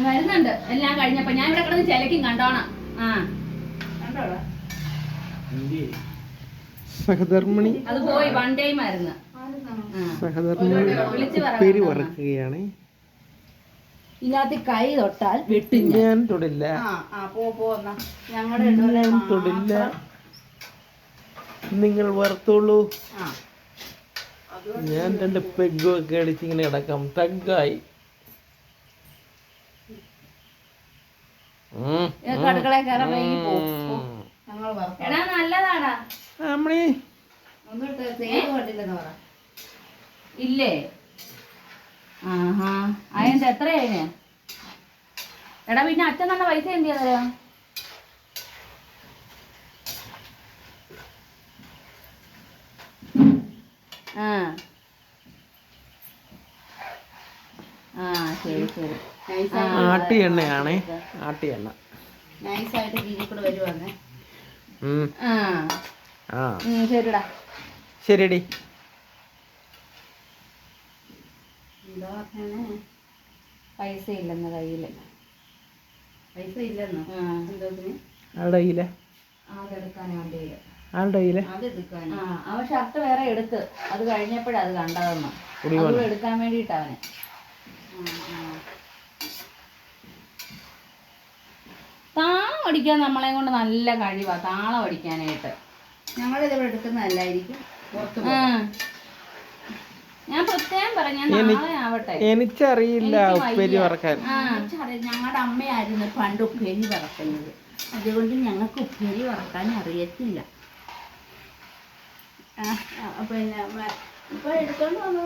വരുന്നുണ്ട് എല്ലാം കഴിഞ്ഞപ്പോ ഞാൻ ഇവിടെ കിടന്ന് ചിലക്കും കണ്ടോണം. കണ്ടോടാ സഹധർമ്മിണി അത് പോയി വൺ ടൈം ആയിരുന്നു. സഹധർമ്മിണി വറക്കുകയാണ്. ഇതിനകത്ത് കൈ തൊട്ടാൽ വെട്ടും. ഞാൻ തൊടില്ല. ഞങ്ങളുടെ തൊടില്ല. നിങ്ങൾ വറുത്തോളൂ. ഞാൻ 2 പെഗ്ഗൊക്കെ അടിച്ചിങ്ങനെ കിടക്കാം. തഗ്ഗായി. അടുക്കള കയറാൻ വൈകി പോകും. എടാ നല്ലതാടാ. ഇല്ലേ? അതിന്റെ എത്രയായിന്? എടാ പിന്നെ അച്ഛൻ തന്ന പൈസ എന്ത് ചെയ്യാ? ശരി ശരി. ആട്ടി എണ്ണയാണേ. ആട്ടി എണ്ണ നൈസായിട്ട് കീഴിൽ കൂടെ വരുവാന്നേ. ശരിടാ. ശരിയടി. പൈസ ഇല്ലെന്ന് കയ്യില്. പൈസ ഇല്ലെന്ന് ആളുടെ കയ്യിലെ അതെടുക്കാനാ വണ്ടിയില്. ആളുടെ കയ്യിലെ അവൻ ഷർട്ട് വേറെ എടുത്ത് അത് കഴിഞ്ഞപ്പോഴത് കണ്ടതെന്ന്. അതും എടുക്കാൻ വേണ്ടിയിട്ട് അവന്. താളം പഠിക്കാൻ നമ്മളെ കൊണ്ട് നല്ല കഴിവാ താളം പഠിക്കാനായിട്ട്. ഞങ്ങളിതിവിടെ എടുക്കുന്നതല്ലായിരിക്കും. ഞാൻ പ്രത്യേകം പറയാം. ഞാൻ നാളെ ആവട്ടെ. എനിക്കറിയില്ല ഉപ്പേരി വറക്കാൻ. ഞങ്ങളുടെ അമ്മയായിരുന്നു പണ്ട് ഉപ്പേരി വറക്കുന്നത്. അതുകൊണ്ട് ഞങ്ങൾക്ക് ഉപ്പേരി വറക്കാൻ അറിയത്തില്ല. പിന്നെ ഇപ്പൊ എടുത്തോണ്ട് വന്നു